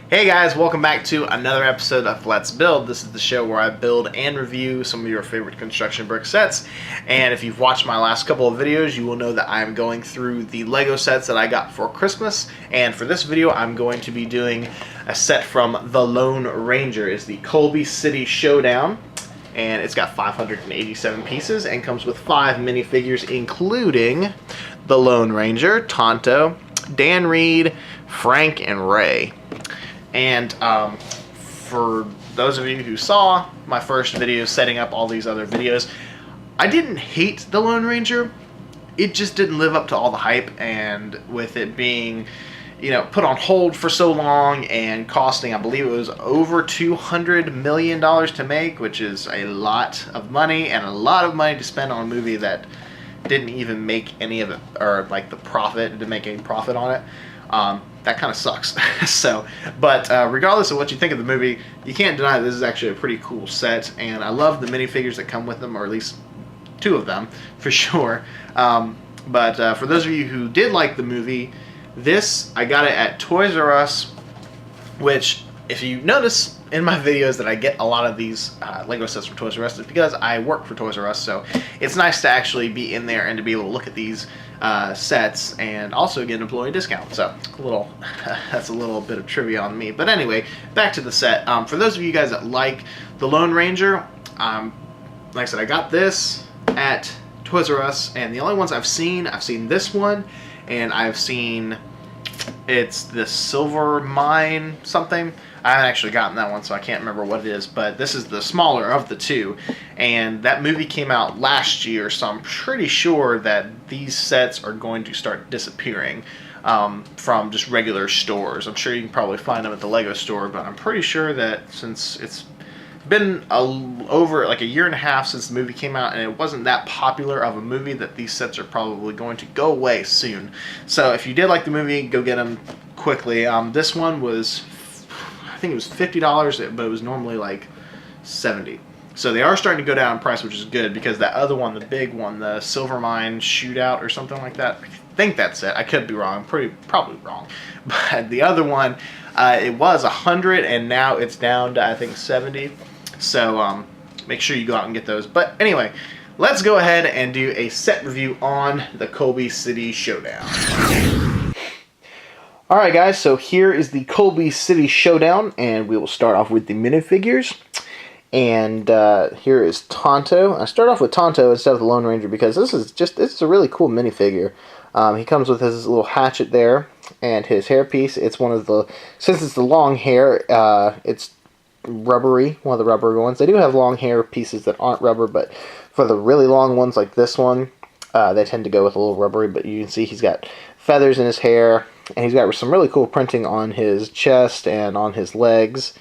Hey guys, welcome back to another episode of Let's Build. This is the show where I build and review some of your favorite construction brick sets. And if you've watched my last couple of videos, you will know that I'm going through the Lego sets that I got for Christmas. And for this video, I'm going to be doing a set from the Lone Ranger. It's the Colby City Showdown. And it's got 587 pieces and comes with 5 minifigures, including the Lone Ranger, Tonto, Dan Reed, Frank, and Ray. And for those of you who saw my first video setting up all these other videos, I didn't hate the Lone Ranger. It just didn't live up to all the hype, and with it being, put on hold for so long and costing, I believe it was over $200 million to make, which is a lot of money and a lot of money to spend on a movie that didn't even make any of it, or like the profit, didn't make any profit on it. That kind of sucks. But regardless of what you think of the movie, you can't deny this is actually a pretty cool set, and I love the minifigures that come with them, or at least 2 of them for sure. But for those of you who did like the movie, I got it at Toys R Us, which, if you notice in my videos that I get a lot of these Lego sets from Toys R Us, it's because I work for Toys R Us, so it's nice to actually be in there and to be able to look at these sets and also get an employee discount. So that's a little bit of trivia on me. But anyway, back to the set. For those of you guys that like the Lone Ranger, like I said, I got this at Toys R Us, and the only ones I've seen this one, and I've seen, it's the Silver Mine something. I haven't actually gotten that one, so I can't remember what it is, but this is the smaller of the 2, and that movie came out last year, so I'm pretty sure that these sets are going to start disappearing from just regular stores. I'm sure you can probably find them at the Lego store, but I'm pretty sure that since it's been over like a year and a half since the movie came out, and it wasn't that popular of a movie, that these sets are probably going to go away soon. So if you did like the movie, go get them quickly. This one was, I think it was $50, but it was normally like $70. So they are starting to go down in price, which is good, because that other one, the big one, the Silver Mine Shootout or something like that, I think that's it. I could be wrong. I'm probably wrong. But the other one, it was $100, and now it's down to, I think, $70. So make sure you go out and get those. But anyway, let's go ahead and do a set review on the Colby City Showdown. Alright guys, so here is the Colby City Showdown, and we will start off with the minifigures. And here is Tonto. I start off with Tonto instead of the Lone Ranger because this is a really cool minifigure. He comes with his little hatchet there and his hairpiece. It's since it's the long hair, it's rubbery, one of the rubber ones. They do have long hair pieces that aren't rubber, but for the really long ones like this one, they tend to go with a little rubbery. But you can see he's got feathers in his hair, and he's got some really cool printing on his chest and on his legs.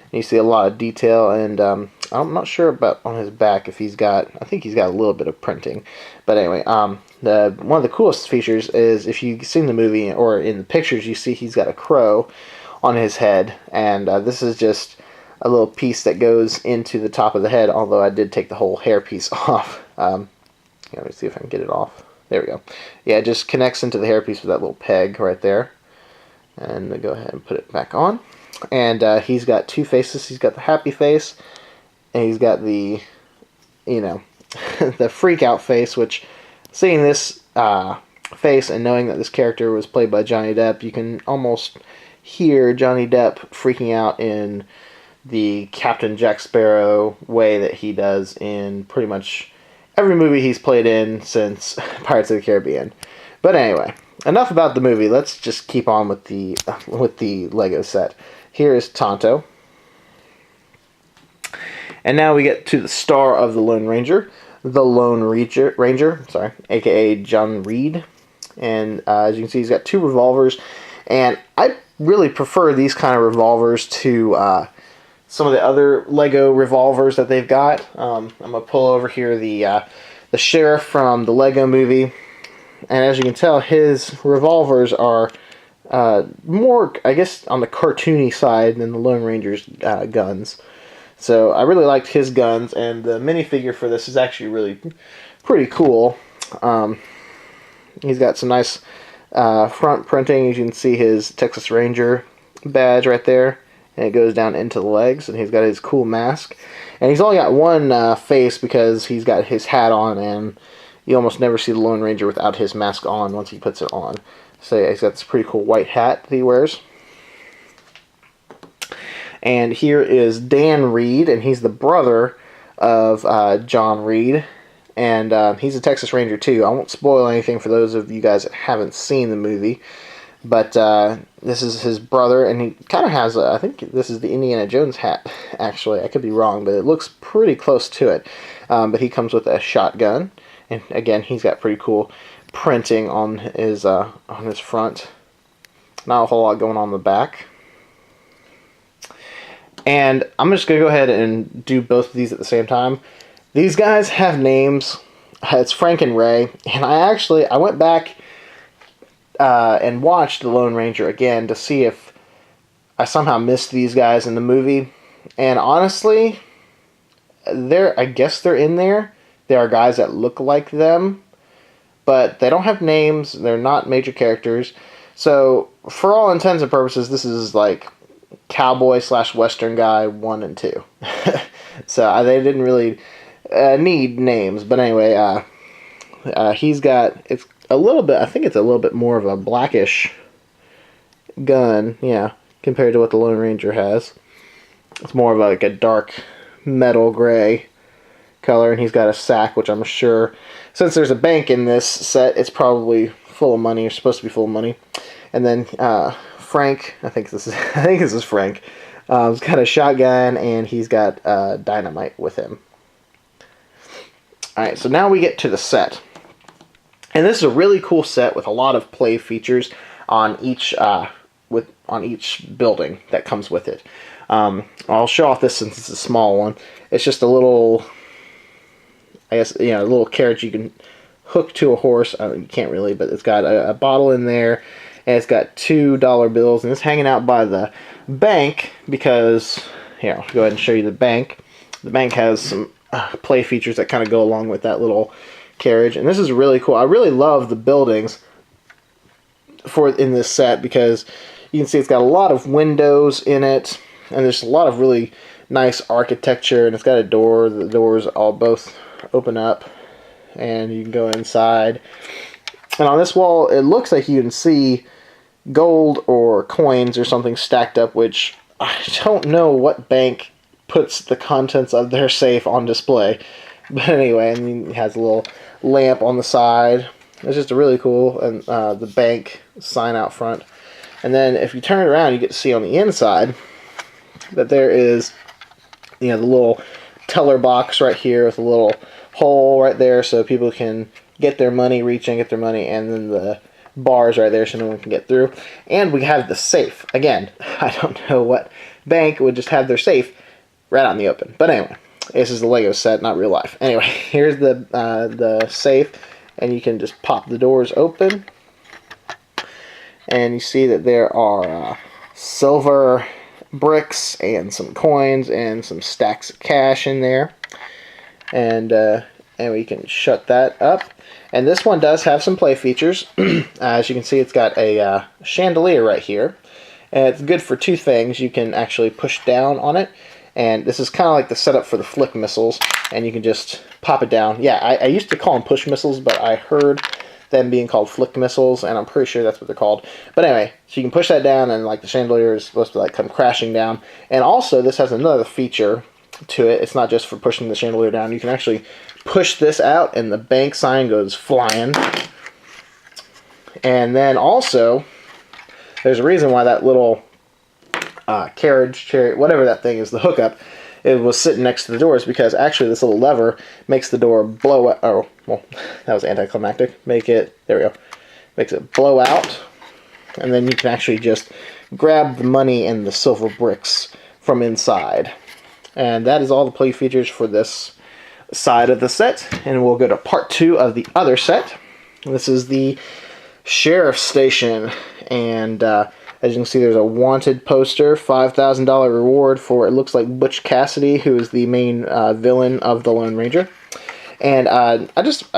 And you see a lot of detail, and I'm not sure about on his back if I think he's got a little bit of printing. But anyway, one of the coolest features is, if you've seen the movie or in the pictures, you see he's got a crow on his head, and this is just a little piece that goes into the top of the head, although I did take the whole hair piece off. Let me see if I can get it off. There we go. Yeah, it just connects into the hairpiece with that little peg right there. And I'll go ahead and put it back on. And he's got 2 faces. He's got the happy face, and he's got the, the freak out face, which, seeing this face and knowing that this character was played by Johnny Depp, you can almost hear Johnny Depp freaking out in the Captain Jack Sparrow way that he does in pretty much every movie he's played in since Pirates of the Caribbean. But anyway, enough about the movie. Let's just keep on with the Lego set. Here is Tonto. And now we get to the star of the Lone Ranger, aka John Reed. And as you can see, he's got 2 revolvers, and I really prefer these kind of revolvers to some of the other Lego revolvers that they've got. I'm gonna pull over here the sheriff from the Lego movie, and as you can tell, his revolvers are more, I guess, on the cartoony side than the Lone Ranger's guns. So I really liked his guns, and the minifigure for this is actually really pretty cool. He's got some nice front printing. You can see his Texas Ranger badge right there, and it goes down into the legs, and he's got his cool mask. And he's only got one face because he's got his hat on, and you almost never see the Lone Ranger without his mask on once he puts it on. So yeah, he's got this pretty cool white hat that he wears. And here is Dan Reed, and he's the brother of John Reed. And he's a Texas Ranger too. I won't spoil anything for those of you guys that haven't seen the movie. But this is his brother, and he kind of has I think this is the Indiana Jones hat, actually. I could be wrong, but it looks pretty close to it. But he comes with a shotgun. And again, he's got pretty cool printing on his front. Not a whole lot going on in the back. And I'm just going to go ahead and do both of these at the same time. These guys have names. It's Frank and Ray. And I went back and watched The Lone Ranger again to see if I somehow missed these guys in the movie. And honestly, I guess they're in there. There are guys that look like them, but they don't have names. They're not major characters. So, for all intents and purposes, this is like cowboy / western guy 1 and 2. So, they didn't really need names. But anyway, he's got, it's a little bit, I think it's a little bit more of a blackish gun, yeah, compared to what the Lone Ranger has. It's more of like a dark metal gray color, and he's got a sack, which I'm sure, since there's a bank in this set, it's probably full of money, or supposed to be full of money. And then Frank, I think this is Frank, he's got a shotgun, and he's got dynamite with him. Alright, so now we get to the set. And this is a really cool set with a lot of play features on each building that comes with it. I'll show off this since it's a small one. It's just a little, I guess, a little carriage you can hook to a horse. You can't really, but it's got a bottle in there, and it's got $2 bills, and it's hanging out by the bank because, here, I'll go ahead and show you the bank. The bank has some play features that kind of go along with that little carriage, and this is really cool. I really love the buildings in this set because you can see it's got a lot of windows in it, and there's a lot of really nice architecture, and it's got a door. The doors all both open up, and you can go inside. And on this wall, it looks like you can see gold or coins or something stacked up, which I don't know what bank puts the contents of their safe on display. But anyway, and it has a little lamp on the side. It's just a really cool, and the bank sign out front. And then if you turn it around, you get to see on the inside that there is, the little teller box right here with a little hole right there so people can get their money, reach and get their money, and then the bars right there so no one can get through. And we have the safe. Again, I don't know what bank would just have their safe right out in the open. But anyway, this is the Lego set, not real life. Anyway, here's the safe, and you can just pop the doors open. And you see that there are silver bricks and some coins and some stacks of cash in there. And we can shut that up. And this one does have some play features. As you can see, it's got a chandelier right here. And it's good for two things. You can actually push down on it. And this is kind of like the setup for the flick missiles. And you can just pop it down. Yeah, I used to call them push missiles, but I heard them being called flick missiles, and I'm pretty sure that's what they're called. But anyway, so you can push that down, and like the chandelier is supposed to like come crashing down. And also, this has another feature to it. It's not just for pushing the chandelier down. You can actually push this out, and the bank sign goes flying. And then also, there's a reason why that little carriage, chariot, whatever that thing is, the hookup, it was sitting next to the doors, because actually this little lever makes the door blow out. Oh, well, that was anticlimactic. There we go. Makes it blow out, and then you can actually just grab the money and the silver bricks from inside. And that is all the play features for this side of the set. And we'll go to part 2 of the other set. This is the sheriff's station, and as you can see, there's a wanted poster, $5,000 reward for, it looks like, Butch Cassidy, who is the main villain of the Lone Ranger. And I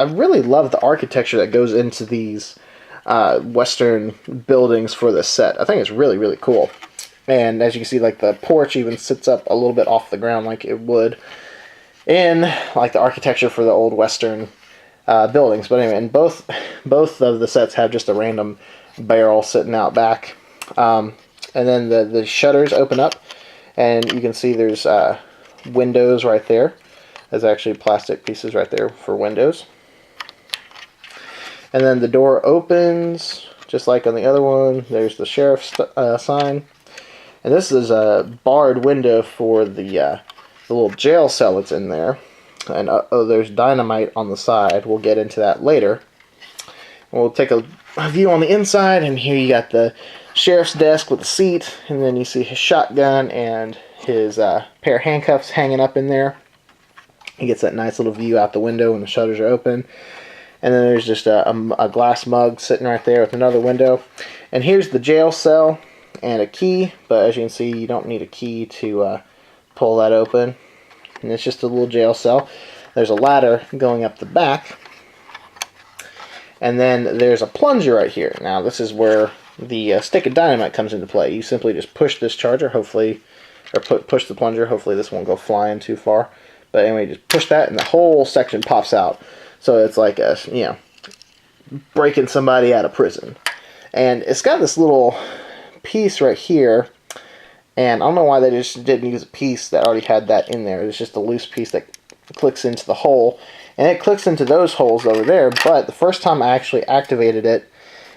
really love the architecture that goes into these western buildings for this set. I think it's really, really cool. And as you can see, like the porch even sits up a little bit off the ground like it would in like the architecture for the old Western buildings. But anyway, and both of the sets have just a random barrel sitting out back. And then the shutters open up, and you can see there's windows right there. There's actually plastic pieces right there for windows. And then the door opens, just like on the other one. There's the sheriff's sign. And this is a barred window for the little jail cell that's in there. And oh, there's dynamite on the side. We'll get into that later. And we'll take a view on the inside, and here you got the sheriff's desk with a seat, and then you see his shotgun and his pair of handcuffs hanging up in there. He gets that nice little view out the window when the shutters are open. And then there's just a glass mug sitting right there with another window. And here's the jail cell and a key, but as you can see, you don't need a key to pull that open. And it's just a little jail cell. There's a ladder going up the back. And then there's a plunger right here. Now this is where the stick of dynamite comes into play. You simply just push this charger, hopefully, or push the plunger. Hopefully this won't go flying too far. But anyway, just push that and the whole section pops out. So it's like a, you know, breaking somebody out of prison. And it's got this little piece right here. And I don't know why they just didn't use a piece that already had that in there. It's just a loose piece that clicks into the hole. And it clicks into those holes over there. But the first time I actually activated it,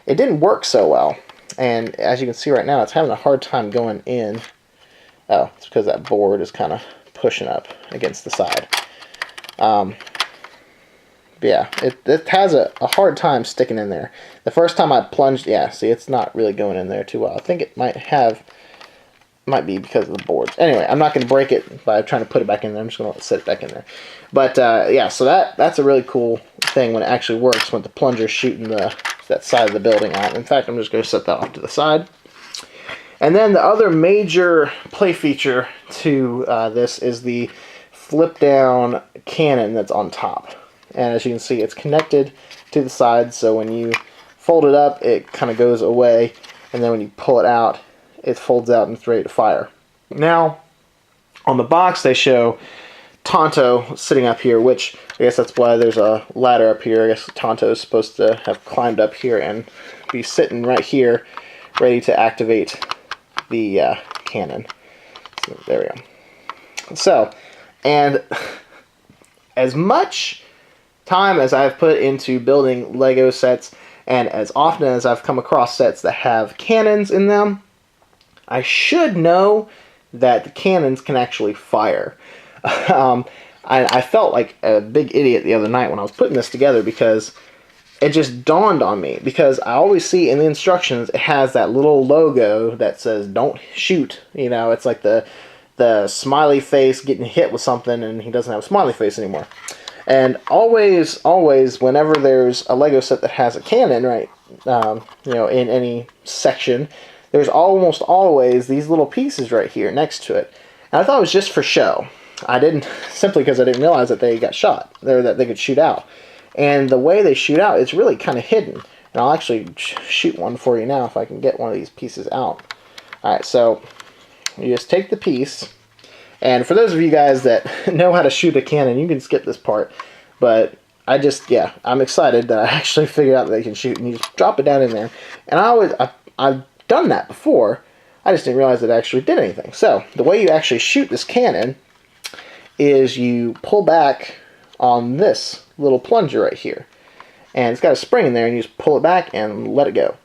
it didn't work so well. And as you can see right now, it's having a hard time going in. Oh, it's because that board is kind of pushing up against the side. Yeah, it has a hard time sticking in there. The first time I plunged, yeah, see, it's not really going in there too well. I think it might be because of the boards. Anyway, I'm not going to break it by trying to put it back in there. I'm just going to set it back in there. But, yeah, so that's a really cool thing when it actually works, when the plunger's shooting that side of the building out. In fact, I'm just going to set that off to the side. And then the other major play feature to this is the flip-down cannon that's on top. And as you can see, it's connected to the side, so when you fold it up, it kind of goes away, and then when you pull it out, it folds out and it's ready to fire. Now, on the box, they show Tonto sitting up here, which I guess that's why there's a ladder up here. I guess Tonto is supposed to have climbed up here and be sitting right here, ready to activate the cannon. So there we go. So, and as much time as I've put into building Lego sets, and as often as I've come across sets that have cannons in them, I should know that the cannons can actually fire. I felt like a big idiot the other night when I was putting this together, because it just dawned on me, because I always see in the instructions it has that little logo that says don't shoot. You know, it's like the smiley face getting hit with something, and he doesn't have a smiley face anymore. And always, whenever there's a Lego set that has a cannon, right, you know, in any section, there's almost always these little pieces right here next to it. And I thought it was just for show. I didn't, simply because I didn't realize that they got shot, or that they could shoot out. And the way they shoot out, it's really kind of hidden. And I'll actually shoot one for you now if I can get one of these pieces out. Alright, so you just take the piece. And for those of you guys that know how to shoot a cannon, you can skip this part. But I just, yeah, I'm excited that I actually figured out that they can shoot. And you just drop it down in there. And I've done that before. I just didn't realize it actually did anything. So, the way you actually shoot this cannon is you pull back on this little plunger right here. And it's got a spring in there, and you just pull it back and let it go.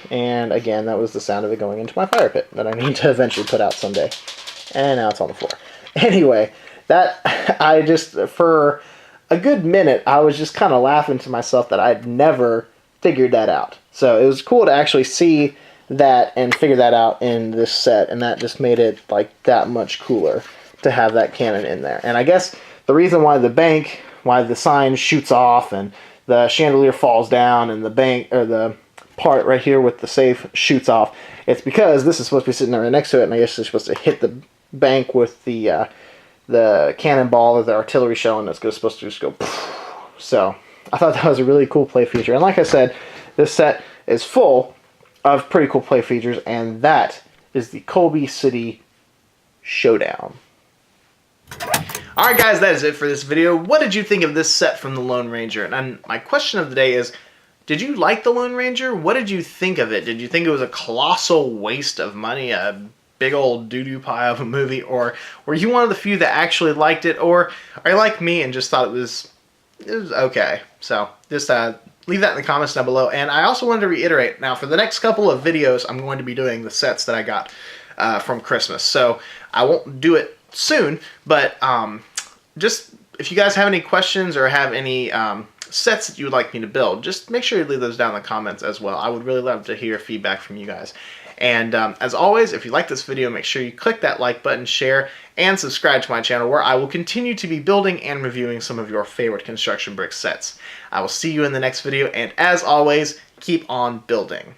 And again, that was the sound of it going into my fire pit that I need to eventually put out someday. And now it's on the floor. Anyway, I just, for a good minute, I was just kind of laughing to myself that I'd never figured that out. So it was cool to actually see that and figure that out in this set, and that just made it like that much cooler to have that cannon in there. And I guess the reason why the sign shoots off and the chandelier falls down and the bank, or the part right here with the safe, shoots off, it's because this is supposed to be sitting right next to it, and I guess it's supposed to hit the bank with the cannonball or the artillery shell, and it's supposed to just go poof. So I thought that was a really cool play feature. And like I said, this set is full of pretty cool play features, and that is the Colby City Showdown. Alright guys, that is it for this video. What did you think of this set from the Lone Ranger? And my question of the day is, did you like the Lone Ranger? What did you think of it? Did you think it was a colossal waste of money, a big old doo-doo pile of a movie, or were you one of the few that actually liked it, or are you like me and just thought it was okay? So just leave that in the comments down below. And I also wanted to reiterate, now for the next couple of videos, I'm going to be doing the sets that I got from Christmas. So I won't do it soon, but just if you guys have any questions or have any sets that you would like me to build, just make sure you leave those down in the comments as well. I would really love to hear feedback from you guys. And as always, if you like this video, make sure you click that like button, share, and subscribe to my channel, where I will continue to be building and reviewing some of your favorite construction brick sets. I will see you in the next video, and as always, keep on building.